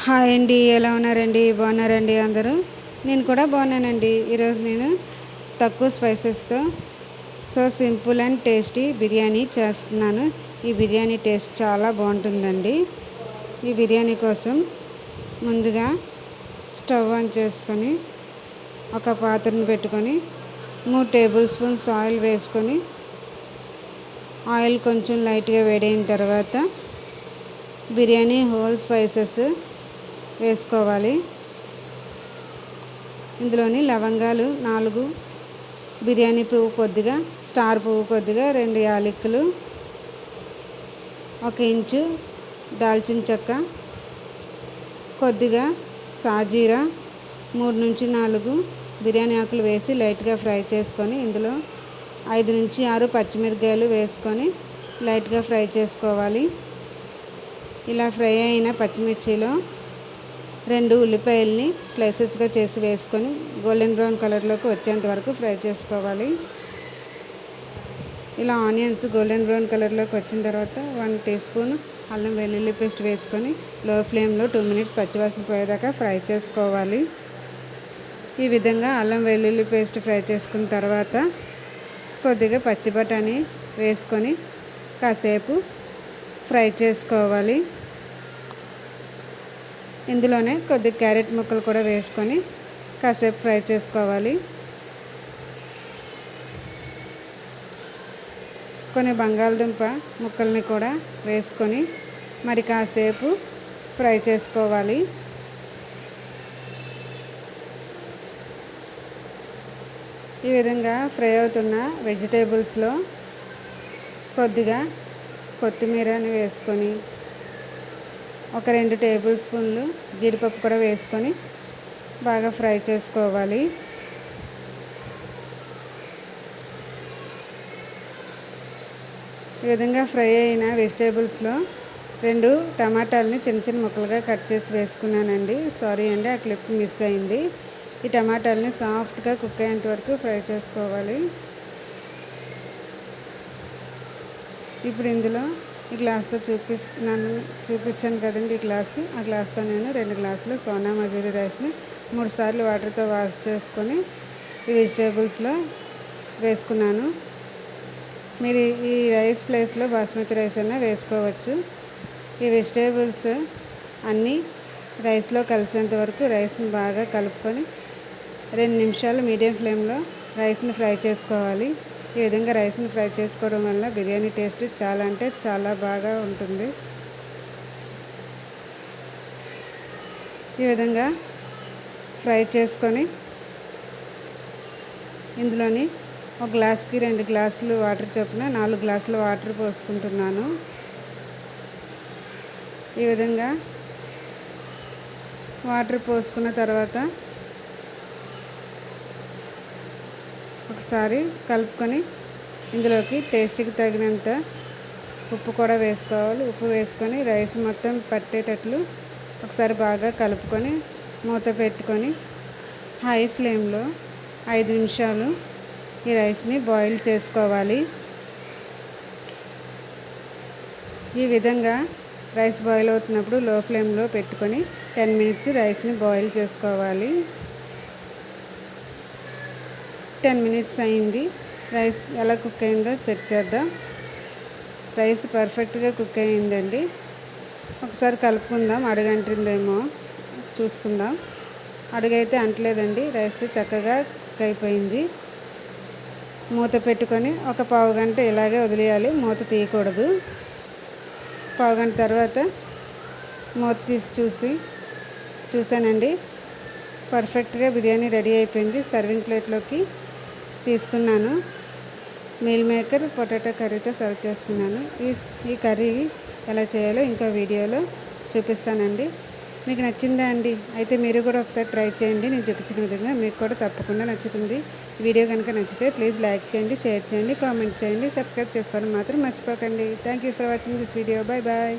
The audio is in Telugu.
హాయ్ అండి, ఎలా ఉన్నారండి? బాగున్నారండి అందరూ? నేను కూడా బాగున్నానండి. ఈరోజు నేను తక్కువ స్పైసెస్తో సింపుల్ అండ్ టేస్టీ బిర్యానీ చేస్తున్నాను. ఈ బిర్యానీ టేస్ట్ చాలా బాగుంటుందండి. ఈ బిర్యానీ కోసం ముందుగా స్టవ్ ఆన్ చేసుకొని ఒక పాత్రను పెట్టుకొని 3 టేబుల్ స్పూన్స్ ఆయిల్ వేసుకొని ఆయిల్ కొంచెం లైట్గా వేడైన తర్వాత బిర్యానీ హోల్ స్పైసెస్ వేసుకోవాలి. ఇందులోని లవంగాలు 4, బిర్యానీ పువ్వు కొద్దిగా, స్టార్ పువ్వు కొద్దిగా, 2 యాలకులు, 1 ఇంచు దాల్చిన చెక్క, కొద్దిగా సాజీరా, 3 నుంచి 4 బిర్యానీ ఆకులు వేసి లైట్గా ఫ్రై చేసుకొని ఇందులో 5 నుంచి 6 పచ్చిమిరపకాయలు వేసుకొని లైట్గా ఫ్రై చేసుకోవాలి. ఇలా ఫ్రై అయిన పచ్చిమిర్చిలో 2 ఉల్లిపాయల్ని స్లైసెస్గా చేసి వేసుకొని గోల్డెన్ బ్రౌన్ కలర్లోకి వచ్చేంత వరకు ఫ్రై చేసుకోవాలి. ఇలా ఆనియన్స్ గోల్డెన్ బ్రౌన్ కలర్లోకి వచ్చిన తర్వాత 1 టీ స్పూన్ అల్లం వెల్లుల్లి పేస్ట్ వేసుకొని లో ఫ్లేమ్లో 2 మినిట్స్ పచ్చివాసన పోయేదాకా ఫ్రై చేసుకోవాలి. ఈ విధంగా అల్లం వెల్లుల్లి పేస్ట్ ఫ్రై చేసుకున్న తర్వాత కొద్దిగా పచ్చి బఠానీ వేసుకొని కాసేపు ఫ్రై చేసుకోవాలి. ఇందులోనే కొద్దిగా క్యారెట్ ముక్కలు కూడా వేసుకొని కాసేపు ఫ్రై చేసుకోవాలి. కొన్ని బంగాళదుంప ముక్కల్ని కూడా వేసుకొని మరి కాసేపు ఫ్రై చేసుకోవాలి. ఈ విధంగా ఫ్రై అవుతున్న వెజిటేబుల్స్లో కొద్దిగా కొత్తిమీరని వేసుకొని ఒక 2 టేబుల్ స్పూన్లు జీడిపప్పు కూడా వేసుకొని బాగా ఫ్రై చేసుకోవాలి. ఈ విధంగా ఫ్రై అయిన వెజిటేబుల్స్లో 2 టమాటాలని చిన్న చిన్న ముక్కలుగా కట్ చేసి వేసుకున్నానండి. సారీ అండి, ఆ క్లిప్ మిస్ అయింది. ఈ టమాటాలని సాఫ్ట్గా కుక్ అయ్యేంత వరకు ఫ్రై చేసుకోవాలి. ఇప్పుడు ఇందులో ఈ గ్లాస్తో చూపించాను కదండి, ఈ గ్లాసు, ఆ గ్లాస్తో నేను 2 గ్లాసులు సోనా మసూరి రైస్ని 3 సార్లు వాటర్తో వాష్ చేసుకొని ఈ వెజిటేబుల్స్లో వేసుకున్నాను. మీరు ఈ రైస్ ప్లేస్లో బాస్మతి రైస్ అయినా వేసుకోవచ్చు. ఈ వెజిటేబుల్స్ అన్నీ రైస్లో కలిసేంత వరకు రైస్ని బాగా కలుపుకొని 2 నిమిషాలు మీడియం ఫ్లేమ్లో రైస్ని ఫ్రై చేసుకోవాలి. ఈ విధంగా రైస్ని ఫ్రై చేసుకోవడం వల్ల బిర్యానీ టేస్ట్ చాలా అంటే చాలా బాగా ఉంటుంది. ఈ విధంగా ఫ్రై చేసుకొని ఇందులోని ఒక గ్లాస్కి 2 గ్లాసులు వాటర్ చొప్పున 4 గ్లాసులు వాటర్ పోసుకుంటున్నాను. ఈ విధంగా వాటర్ పోసుకున్న తర్వాత ఒకసారి కలుపుకొని ఇందులోకి టేస్ట్కి తగినంత ఉప్పు కూడా వేసుకోవాలి. ఉప్పు వేసుకొని రైస్ మొత్తం పట్టేటట్లు ఒకసారి బాగా కలుపుకొని మూత పెట్టుకొని హై ఫ్లేమ్లో 5 నిమిషాలు ఈ రైస్ని బాయిల్ చేసుకోవాలి. ఈ విధంగా రైస్ బాయిల్ అవుతున్నప్పుడు లో ఫ్లేమ్లో పెట్టుకొని 10 మినిట్స్ రైస్ని బాయిల్ చేసుకోవాలి. 10 మినిట్స్ అయింది. రైస్ ఎలా కుక్ అయిందో చెక్ చేద్దాం. రైస్ పర్ఫెక్ట్గా కుక్ అయిందండి. ఒకసారి కలుపుకుందాం, అడుగంటిందేమో చూసుకుందాం. అడుగైతే అంటలేదండి, రైస్ చక్కగా కుక్ అయిపోయింది. మూత పెట్టుకొని ఒక పావు గంట ఇలాగే వదిలేయాలి, మూత తీయకూడదు. పావు గంట తర్వాత మూత తీసి చూసానండి, పర్ఫెక్ట్గా బిర్యానీ రెడీ అయిపోయింది. సర్వింగ్ ప్లేట్లోకి తీసుకున్నాను. మీల్ మేకర్ పొటాటో కర్రీతో సర్వ్ చేసుకున్నాను. ఈ కర్రీ ఎలా చేయాలో ఇంకో వీడియోలో చూపిస్తానండి. మీకు నచ్చిందా అండి? అయితే మీరు కూడా ఒకసారి ట్రై చేయండి. నేను చూపించిన విధంగా మీకు కూడా తప్పకుండా నచ్చుతుంది. వీడియో కనుక నచ్చితే ప్లీజ్ లైక్ చేయండి, షేర్ చేయండి, కామెంట్ చేయండి, సబ్స్క్రైబ్ చేసుకోవడం మాత్రం మర్చిపోకండి. Thank you for watching this video. Bye bye.